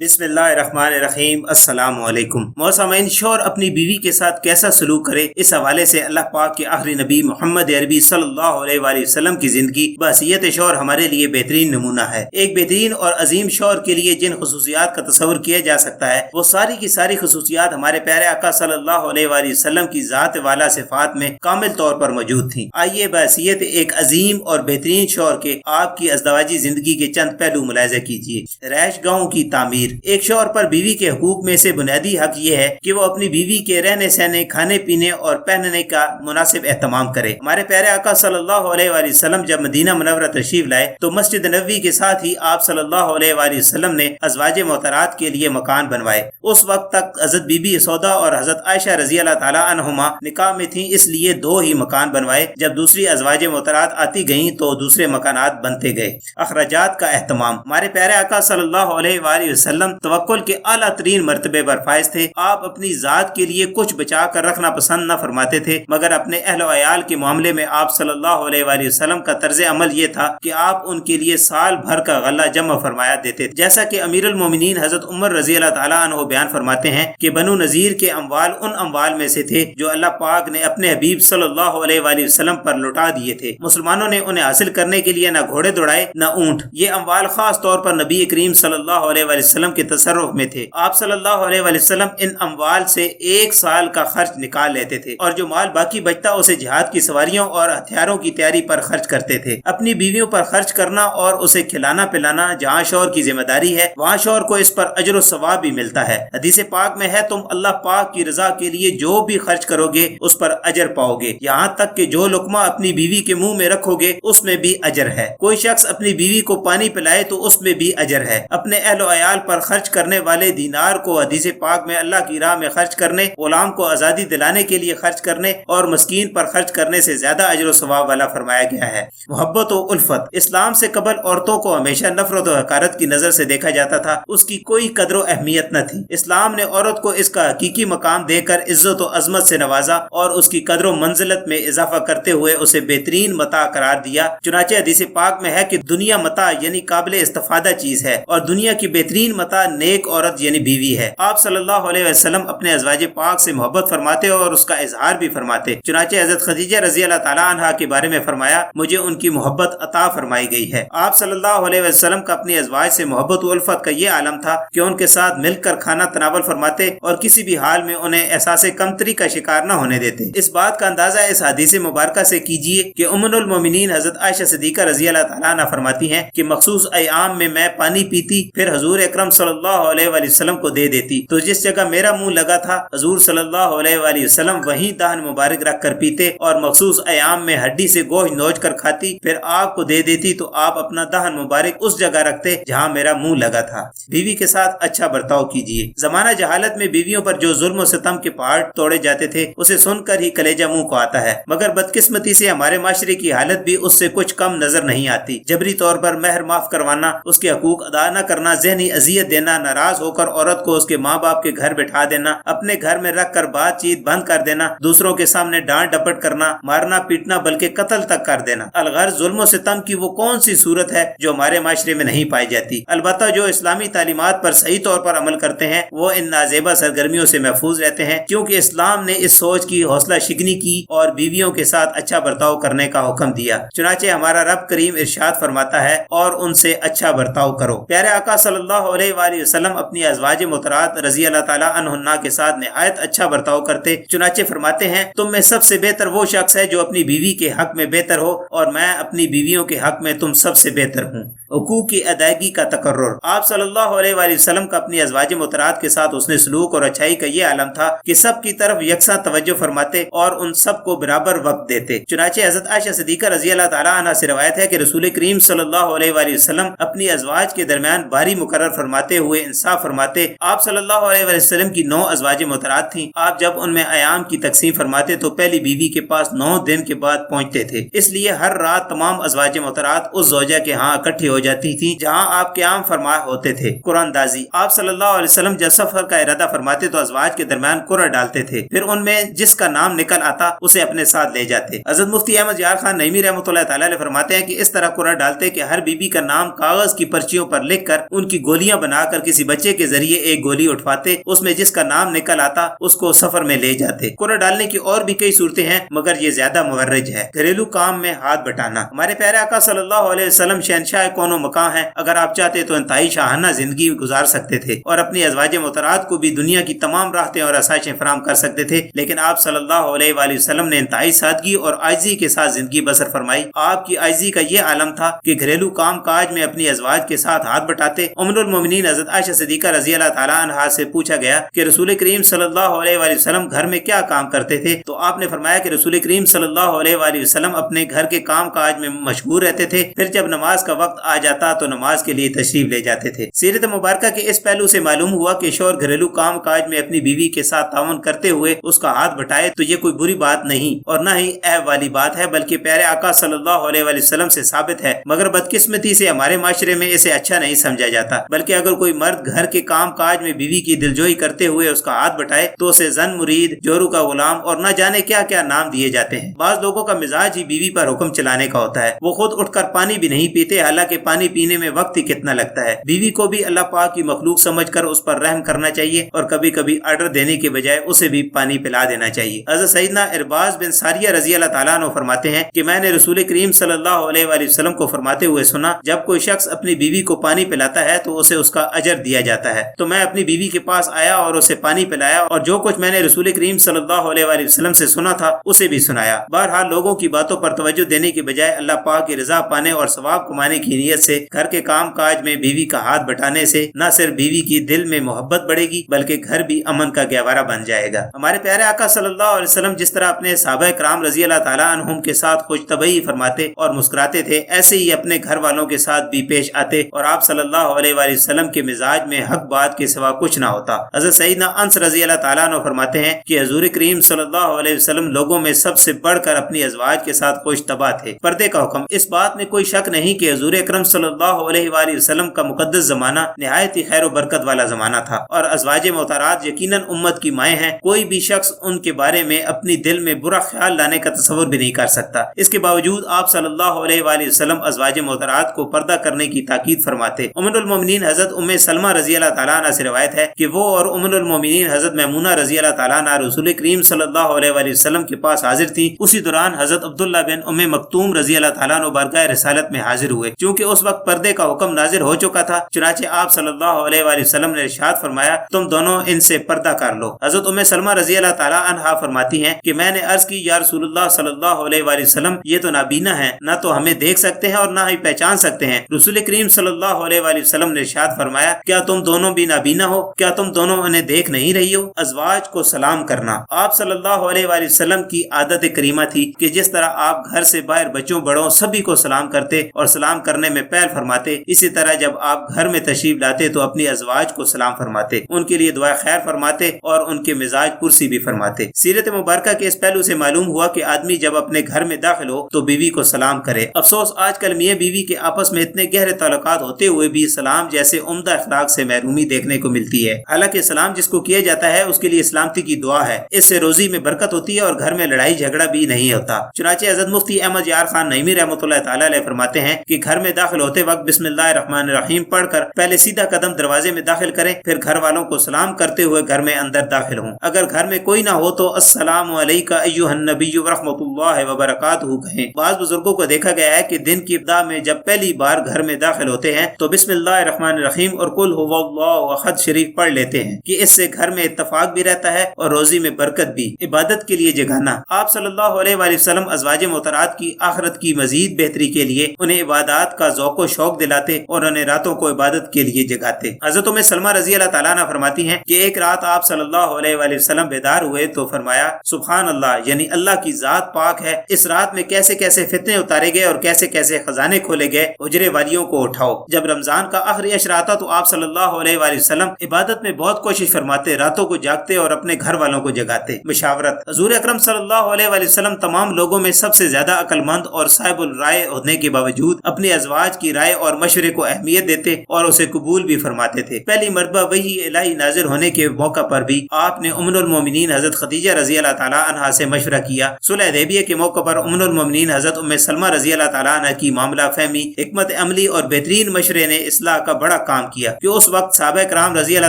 بسم اللہ الرحمن الرحیم۔ السلام علیکم۔ موسمین شوہر اپنی بیوی کے ساتھ کیسا سلوک کرے، اس حوالے سے اللہ پاک کے آخری نبی محمد عربی صلی اللہ علیہ وآلہ وسلم کی زندگی بحیثیت شوہر ہمارے لیے بہترین نمونہ ہے۔ ایک بہترین اور عظیم شوہر کے لیے جن خصوصیات کا تصور کیا جا سکتا ہے وہ ساری کی ساری خصوصیات ہمارے پیارے آقا صلی اللہ علیہ وآلہ وسلم کی ذات والا صفات میں کامل طور پر موجود تھیں۔ آئیے بحیثیت ایک عظیم اور بہترین شوہر کے آپ کی ازدواجی زندگی کے چند پہلو ملاحظہ کیجیے۔ رہائش گاہوں کی تعمیر۔ ایک شوہر پر بیوی کے حقوق میں سے بنیادی حق یہ ہے کہ وہ اپنی بیوی کے رہنے سہنے، کھانے پینے اور پہننے کا مناسب اہتمام کرے۔ ہمارے پیارے آقا صلی اللہ علیہ وآلہ وسلم جب مدینہ منورہ تشریف لائے تو مسجد نبوی کے ساتھ ہی آپ صلی اللہ علیہ وآلہ وسلم نے ازواج محترمات کے لیے مکان بنوائے۔ اس وقت تک حضرت بی بی سودا اور حضرت عائشہ رضی اللہ تعالی عنہما نکاح میں تھیں، اس لیے دو ہی مکان بنوائے۔ جب دوسری ازواج محترمات آتی گئیں تو دوسرے مکانات بنتے گئے۔ اخراجات کا اہتمام۔ ہمارے پیارے آقا صلی اللہ علیہ وآلہ وسلم توکل کے اعلیٰ ترین مرتبے پر فائز تھے۔ آپ اپنی ذات کے لیے کچھ بچا کر رکھنا پسند نہ فرماتے تھے، مگر اپنے اہل و عیال کے معاملے میں آپ صلی اللہ علیہ وآلہ وسلم کا طرز عمل یہ تھا کہ آپ ان کے لیے سال بھر کا غلہ جمع فرمایا دیتے تھے۔ جیسا کہ امیر المومنین حضرت عمر رضی اللہ تعالیٰ عنہ بیان فرماتے ہیں کہ بنو نذیر کے اموال ان اموال میں سے تھے جو اللہ پاک نے اپنے حبیب صلی اللہ علیہ وآلہ وسلم پر لوٹا دیے تھے۔ مسلمانوں نے انہیں حاصل کرنے کے لیے نہ گھوڑے دوڑائے نہ اونٹ۔ یہ اموال خاص طور پر نبی کریم صلی اللہ علیہ وآلہ وسلم کے تصرف میں تھے۔ آپ صلی اللہ علیہ وآلہ وسلم ان اموال سے ایک سال کا خرچ نکال لیتے تھے اور جو مال باقی بچتا اسے جہاد کی سواریوں اور ہتھیاروں کی تیاری پر خرچ کرتے تھے۔ اپنی بیویوں پر خرچ کرنا اور اسے کھلانا پلانا جہاں شوہر کی ذمہ داری ہے وہاں شوہر کو اس پر اجر و ثواب بھی ملتا ہے۔ حدیث پاک میں ہے تم اللہ پاک کی رضا کے لیے جو بھی خرچ کرو گے اس پر اجر پاؤ گے، یہاں تک کہ جو لقمہ اپنی بیوی کے منہ میں رکھو گے اس میں بھی اجر ہے۔ کوئی شخص اپنی بیوی کو پانی پلائے تو اس میں بھی اجر ہے۔ اپنے اہل و عیال پر خرچ کرنے والے دینار کو حدیث پاک میں اللہ کی راہ میں خرچ کرنے، غلام کو آزادی دلانے کے لیے خرچ کرنے اور مسکین پر خرچ کرنے سے زیادہ اجر و ثواب والا فرمایا گیا ہے۔ محبت و الفت۔ اسلام سے قبل عورتوں کو ہمیشہ نفرت و حقارت کی نظر سے دیکھا جاتا تھا، اس کی کوئی قدر و اہمیت نہ تھی۔ اسلام نے عورت کو اس کا حقیقی مقام دے کر عزت و عظمت سے نوازا اور اس کی قدر و منزلت میں اضافہ کرتے ہوئے اسے بہترین متاع قرار دیا۔ چنانچہ حدیث پاک میں ہے کہ دنیا متاع یعنی قابل استفادہ چیز ہے اور دنیا کی بہترین متاع نیک عورت یعنی بیوی ہے۔ آپ صلی اللہ علیہ وسلم اپنے ازواج پاک سے محبت فرماتے اور اس کا اظہار بھی فرماتے۔ چنانچہ حضرت خدیجہ رضی اللہ تعالیٰ عنہا کے بارے میں فرمایا مجھے ان کی محبت عطا فرمائی گئی ہے۔ آپ صلی اللہ علیہ وسلم کا اپنی ازواج سے محبت و الفت کا یہ عالم تھا کہ ان کے ساتھ مل کر کھانا تناول فرماتے اور کسی بھی حال میں انہیں احساس کمتری کا شکار نہ ہونے دیتے۔ اس بات کا اندازہ اس حدیث مبارکہ سے کیجیے کہ ام المومنین حضرت عائشہ صدیقہ رضی اللہ تعالیٰ عنہ فرماتی ہیں کہ مخصوص ایام میں پانی پیتی پھر حضور اکرم صلی اللہ علیہ وآلہ وسلم کو دے دیتی تو جس جگہ میرا منہ لگا تھا حضور صلی اللہ علیہ وآلہ وسلم وہیں دہن مبارک رکھ کر پیتے اور مخصوص ایام میں ہڈی سے گوشت نوچ کر کھاتی پھر آپ کو دے دیتی تو آپ اپنا دہن مبارک اس جگہ رکھتے جہاں میرا منہ لگا تھا۔ بیوی کے ساتھ اچھا برتاؤ کیجیے۔ زمانہ جہالت میں بیویوں پر جو ظلم و ستم کے پہاڑ توڑے جاتے تھے اسے سن کر ہی کلیجہ منہ کو آتا ہے، مگر بدقسمتی سے ہمارے معاشرے کی حالت بھی اس سے کچھ کم نظر نہیں آتی۔ جبری طور پر مہر معاف کروانا، اس کے حقوق ادا نہ کرنا، ذہنی اذیت دینا، ناراض ہو کر عورت کو اس کے ماں باپ کے گھر بٹھا دینا، اپنے گھر میں رکھ کر بات چیت بند کر دینا، دوسروں کے سامنے ڈانٹ ڈپٹ کرنا، مارنا پیٹنا بلکہ قتل تک کر دینا۔ الغرض ظلم و ستم کی وہ کون سی صورت ہے جو ہمارے معاشرے میں نہیں پائی جاتی؟ البتہ جو اسلامی تعلیمات پر صحیح طور پر عمل کرتے ہیں وہ ان نازیبا سرگرمیوں سے محفوظ رہتے ہیں، کیونکہ اسلام نے اس سوچ کی حوصلہ شکنی کی اور بیویوں کے ساتھ اچھا برتاؤ کرنے کا حکم دیا۔ چنانچہ ہمارا رب کریم ارشاد فرماتا ہے اور ان سے اچھا برتاؤ کرو۔ پیارے آقا صلی اللہ علیہ وآلہ وسلم اپنی ازواج محترمات رضی اللہ تعالیٰ عنہن کے ساتھ نہایت اچھا برتاؤ کرتے۔ چنانچہ فرماتے ہیں تم میں سب سے بہتر وہ شخص ہے جو اپنی بیوی کے حق میں بہتر ہو اور میں اپنی بیویوں کے حق میں تم سب سے بہتر ہوں۔ حقوق کی ادائیگی کا تقرر۔ آپ صلی اللہ علیہ وآلہ وسلم کا اپنی ازواج محترمات کے ساتھ حسن سلوک اور اچھائی کا یہ عالم تھا کہ سب کی طرف یکساں توجہ فرماتے اور ان سب کو برابر وقت دیتے۔ چنانچہ حضرت عائشہ صدیقہ رضی اللہ تعالیٰ عنہ سے روایت ہے کہ رسول کریم صلی اللہ علیہ وآلہ وسلم اپنی ازواج کے درمیان باری مقرر فرماتے ہوئے انصاف فرماتے۔ آپ صلی اللہ علیہ وآلہ وسلم کی 9 ازواج محترمات تھیں۔ آپ جب ان میں ایام کی تقسیم فرماتے تو پہلی بیوی کے پاس 9 دن کے بعد پہنچتے تھے، اس لیے ہر رات تمام ازواج محترمات اس زوجہ کے ہاں اکٹھی ہو جاتی تھی جہاں آپ قیام فرما ہوتے تھے۔ قرآن دازی۔ آپ صلی اللہ علیہ وسلم جب سفر کا ارادہ فرماتے تو ازواج کے درمیان قرعہ ڈالتے تھے، پھر ان میں جس کا نام نکل آتا اسے اپنے ساتھ لے جاتے۔ حضرت مفتی احمد یار خان نعیمی رحمۃ اللہ تعالیٰ علیہ فرماتے ہیں کہ اس طرح قرعہ ڈالتے کہ ہر بیوی کا نام کاغذ کی پرچیوں پر لکھ کر ان کی گولیاں بنا کر کسی بچے کے ذریعے ایک گولی اٹھواتے، اس میں جس کا نام نکل آتا اس کو سفر میں لے جاتے۔ قرعہ ڈالنے کی اور بھی کئی صورتیں ہیں مگر یہ زیادہ مورج ہے۔ گھریلو کام میں ہاتھ بٹانا۔ ہمارے پیارے آقا صلی اللہ علیہ وسلم شہنشاہ کون و مکان ہیں، اگر آپ چاہتے تو انتہائی شاہانہ زندگی گزار سکتے تھے اور اپنی ازواج مطہرات کو بھی دنیا کی تمام راحتیں اور آسائشیں فراہم کر سکتے تھے، لیکن آپ صلی اللہ علیہ وآلہ وسلم نے انتہائی سادگی اور عاجزی کے ساتھ زندگی بسر فرمائی۔ آپ کی عاجزی کا یہ عالم تھا کہ گھریلو کام کاج میں اپنی ازواج کے ساتھ ہاتھ بٹاتے۔ ام المومنین حضرت عائشہ صدیقہ رضی اللہ تعالیٰ عنہا سے پوچھا گیا کہ رسول کریم صلی اللہ علیہ وآلہ وسلم گھر میں کیا کام کرتے تھے، تو آپ نے فرمایا کہ رسول کریم صلی اللہ علیہ وآلہ وسلم اپنے گھر کے کام کاج میں مشغول رہتے تھے، پھر جب نماز کا وقت آ جاتا تو نماز کے لیے تشریف لے جاتے تھے۔ سیرت مبارکہ کے اس پہلو سے معلوم ہوا کہ شوہر گھریلو کام کاج میں اپنی بیوی کے ساتھ تعاون کرتے ہوئے اس کا ہاتھ بٹائے تو یہ کوئی بری بات نہیں اور نہ ہی عیب والی بات ہے، بلکہ پیارے آقا صلی اللہ علیہ وآلہ وسلم سے ثابت ہے، مگر بدقسمتی سے ہمارے معاشرے میں اسے اچھا نہیں سمجھا جاتا، بلکہ اگر کوئی مرد گھر کے کام کاج میں بیوی کی دلجوئی کرتے ہوئے اس کا ہاتھ بٹائے تو اسے زن مرید، جورو کا غلام اور نہ جانے کیا کیا نام دیے جاتے ہیں۔ بعض لوگوں کا مزاج ہی بیوی پر حکم چلانے کا ہوتا ہے، وہ خود اٹھ کر پانی بھی نہیں پیتے، حالانکہ پانی پینے میں وقت ہی کتنا لگتا ہے۔ بیوی کو بھی اللہ پاک کی مخلوق سمجھ کر اس پر رحم کرنا چاہیے اور کبھی کبھی آرڈر دینے کے بجائے اسے بھی پانی پلا دینا چاہیے۔ حضرت سیدنا ارباز بن ساریہ رضی اللہ تعالیٰ عنہ فرماتے ہیں کہ میں نے رسول کریم صلی اللہ علیہ وآلہ وسلم کو فرماتے ہوئے سنا، جب کوئی شخص اپنی بیوی کو پانی پلاتا ہے تو اسے اس کا اجر دیا جاتا ہے۔ تو میں اپنی بیوی کے پاس آیا اور اسے پانی پلایا اور جو کچھ میں نے رسول کریم صلی اللہ علیہ وآلہ وسلم سے سنا تھا اسے بھی سنایا۔ بہرحال لوگوں کی باتوں پر توجہ دینے کی بجائے اللہ پاک کی رضا پانے اور ثواب کمانے کی نیت سے گھر کے کام کاج میں بیوی کا ہاتھ بٹانے سے نہ صرف بیوی کی دل میں محبت بڑھے گی بلکہ گھر بھی امن کا گہوارہ بن جائے گا۔ ہمارے پیارے آقا صلی اللہ علیہ وسلم جس طرح اپنے صحابہ کرام رضی اللہ تعالیٰ عنہم کے ساتھ خوش طبعی فرماتے اور مسکراتے تھے، ایسے ہی اپنے گھر والوں کے ساتھ بھی پیش آتے اور آپ صلی اللہ علیہ وآلہ وسلم کے مزاج میں حق بات کے سوا کچھ نہ ہوتا۔ حضرت سیدنا انس رضی اللہ تعالیٰ عنہ فرماتے ہیں کہ حضور کریم صلی اللہ علیہ وسلم لوگوں میں سب سے بڑھ کر اپنی ازواج کے ساتھ خوش طبع تھے۔ پردے کا حکم۔ اس بات میں کوئی شک نہیں کہ حضور اکرم صلی اللہ علیہ وآلہ وسلم کا مقدس زمانہ نہایت ہی خیر و برکت والا زمانہ تھا اور ازواج محترمات یقیناً امت کی مائیں ہیں، کوئی بھی شخص ان کے بارے میں اپنی دل میں برا خیال لانے کا تصور بھی نہیں کر سکتا۔ اس کے باوجود آپ صلی اللہ علیہ وآلہ وسلم ازواج محترمات کو پردہ کرنے کی تاکید فرماتے۔ ام المومنین حضرت ام سلمہ رضی اللہ تعالیٰ عنہ سے روایت ہے کہ وہ اور ام المومنین حضرت میمونہ رضی اللہ تعالیٰ عنہ رسول کریم صلی اللہ علیہ وآلہ وسلم کے پاس حاضر تھیں۔ اسی دوران حضرت عبداللہ بن ام مکتوم رضی اللہ تعالیٰ عنہ بارگاہ رسالت میں حاضر ہوئے، چونکہ اس وقت پردے کا حکم نازل ہو چکا تھا، چنانچہ آپ صلی اللہ علیہ وآلہ وسلم نے ارشاد فرمایا تم دونوں ان سے پردہ کر لو۔ حضرت ام سلمہ رضی اللہ تعالیٰ عنہا فرماتی ہیں کہ میں نے عرض کی یا رسول اللہ صلی اللہ علیہ وآلہ وسلم یہ تو نابینا ہیں، نہ تو ہمیں دیکھ سکتے ہیں اور نہ ہی پہچان سکتے ہیں۔ رسول کریم صلی اللہ علیہ وآلہ وسلم نے ارشاد فرمایا کیا تم دونوں بھی نابینا ہو؟ کیا تم دونوں انہیں دیکھ نہیں رہی ہو؟ ازواج کو سلام کرنا۔ آپ صلی اللہ علیہ وآلہ وسلم کی عادت کریمہ تھی کہ جس طرح آپ گھر سے باہر بچوں بڑوں سبھی کو سلام کرتے اور سلام کرنے میں پہل فرماتے، اسی طرح جب آپ گھر میں تشریف لاتے تو اپنی ازواج کو سلام فرماتے، ان کے لیے دعا خیر فرماتے اور ان کے مزاج پرسی بھی فرماتے۔ سیرت مبارکہ کے اس پہلو سے معلوم ہوا کہ آدمی جب اپنے گھر میں داخل ہو تو بیوی کو سلام کرے۔ افسوس آج کل میاں بیوی کے آپس میں اتنے گہرے تعلقات ہوتے ہوئے بھی سلام جیسے عمدہ اخلاق سے محرومی دیکھنے کو ملتی ہے۔ حالانکہ سلام جس کو کیا جاتا ہے اس کے لیے سلامتی کی دعا ہے، اس سے روزی میں برکت ہوتی ہے اور گھر میں لڑائی جھگڑا بھی نہیں ہوتا۔ چنانچہ حضرت مفتی احمد یار خان نعیمی رحمۃ اللہ تعالی علیہ فرماتے ہیں کہ گھر میں داخل ہوتے وقت بسم اللہ الرحمن الرحیم پڑھ کر پہلے سیدھا قدم دروازے میں داخل کریں، پھر گھر والوں کو سلام کرتے ہوئے گھر میں اندر داخل ہوں۔ اگر گھر میں کوئی نہ ہو تو السلام علیکہ ایھا النبی ورحمۃ اللہ وبرکاتہ کہیں۔ بعض بزرگوں کو دیکھا گیا ہے کہ دن کی ابتدا میں جب پہلی بار گھر میں داخل ہوتے ہیں تو بسم اللہ الرحمن الرحیم اور قل ھو اللہ احد شریف پڑھ لیتے ہیں کہ اس سے گھر میں اتفاق بھی رہتا ہے اور روزی میں برکت بھی۔ عبادت کے لیے جگانا۔ آپ صلی اللہ علیہ وآلہ وسلم ازواج محترمات کی آخرت کی مزید بہتری کے لیے انہیں عبادات کا ذوق و شوق دلاتے اور انہیں راتوں کو عبادت کے لیے جگاتے۔ حضرت ام سلمہ رضی اللہ تعالیٰ عنہ فرماتی ہیں کہ ایک رات آپ صلی اللہ علیہ وآلہ وسلم بیدار ہوئے تو فرمایا سبحان اللہ، یعنی اللہ کی ذات پاک ہے، اس رات میں کیسے کیسے فتنے اتارے گئے اور کیسے کیسے خزانے کھولے گئے، حجرے والیوں کو اٹھاؤ۔ جب رمضان کا آخری عشر آتا تو آپ صلی اللہ علیہ وآلہ وسلم عبادت میں بہت کوشش فرماتے، راتوں کو جاگتے اور اپنے گھر والوں کو جگاتے۔ مشاورت۔ حضور اکرم صلی اللہ علیہ وآلہ وسلم تمام لوگوں میں سب سے زیادہ عقل مند اور صاحب الرائے ہونے کے باوجود اپنی ازواج کی رائے اور مشورے کو اہمیت دیتے اور اسے قبول بھی فرماتے تھے۔ پہلی مرتبہ وحی الہی نازل ہونے کے موقع پر بھی آپ نے ام المومنین حضرت خدیجہ رضی اللہ تعالیٰ عنہا سے مشورہ کیا۔ صلح حدیبیہ کے موقع پر ام المومنین حضرت ام سلمہ رضی اللہ تعالیٰ عنہ کی معاملہ فہمی، حکمت عملی اور بہترین مشورے نے اصلاح کا بڑا کام فراہم کیا کہ اس وقت صحابہ کرام رضی اللہ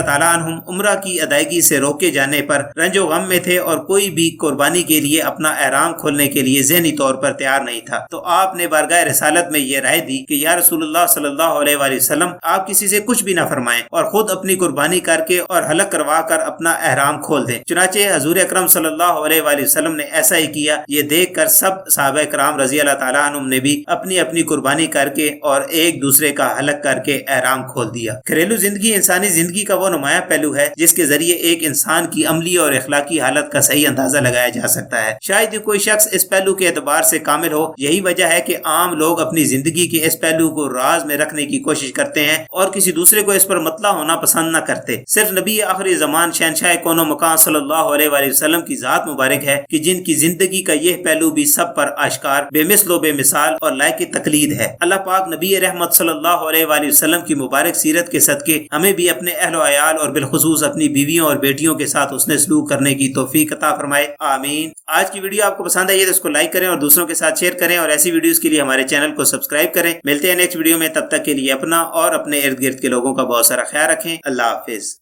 تعالیٰ عنہم عمرہ کی ادائیگی سے روکے جانے پر رنج و غم میں تھے اور کوئی بھی قربانی کے لیے اپنا احرام کھولنے کے لیے ذہنی طور پر تیار نہیں تھا۔ تو آپ نے بارگاہ رسالت میں یہ رائے دی کہ یا رسول اللہ صلی اللہ علیہ وآلہ وسلم، آپ کسی سے کچھ بھی نہ فرمائیں اور خود اپنی قربانی کر کے اور حلق کروا کر اپنا احرام کھول دیں۔ چنانچہ حضور اکرم صلی اللہ علیہ وآلہ وسلم نے ایسا ہی کیا۔ یہ دیکھ کر سب صحابہ کرام رضی اللہ تعالیٰ عنہم نے بھی اپنی اپنی قربانی کر کے اور ایک دوسرے کا حلق کر کے احرام کھول دیا۔ گھریلو زندگی انسانی زندگی کا وہ نمایاں پہلو ہے جس کے ذریعے ایک انسان کی عملی اور اخلاقی حالت کا صحیح اندازہ لگایا جا سکتا ہے۔ شاید ہی کوئی شخص اس پہلو کے اعتبار سے کامل ہو۔ یہی وجہ ہے کہ عام لوگ اپنی زندگی کے اس پہلو کو راز میں رکھنے کی کوشش کرتے ہیں اور کسی دوسرے کو اس پر مطلع ہونا پسند نہ کرتے۔ صرف نبی آخری زمان شہنشاہ کون و مکان صلی اللہ علیہ وآلہ وسلم کی ذات مبارک ہے کہ جن کی زندگی کا یہ پہلو بھی سب پر آشکار، بے مثل و بے مثال اور لائق تقلید ہے۔ اللہ پاک نبی رحمت صلی اللہ علیہ وآلہ وسلم کی مبارک سیرت کے صدقے ہمیں بھی اپنے اہل و عیال اور بالخصوص اپنی بیویوں اور بیٹیوں کے ساتھ حسن سلوک کرنے کی توفیق عطا فرمائے، آمین۔ آج کی ویڈیو آپ کو پسند آئی ہے تو اس کو لائک کریں اور دوسروں کے ساتھ شیئر کریں اور ایسی ویڈیوز کے لیے ہمارے چینل کو سبسکرائب کریں۔ ملتے ہیں نیکسٹ ویڈیو میں، تب تک کے لیے اپنا اور اپنے ارد گرد کے لوگوں کا بہت سارا خیال رکھیں۔ اللہ حافظ۔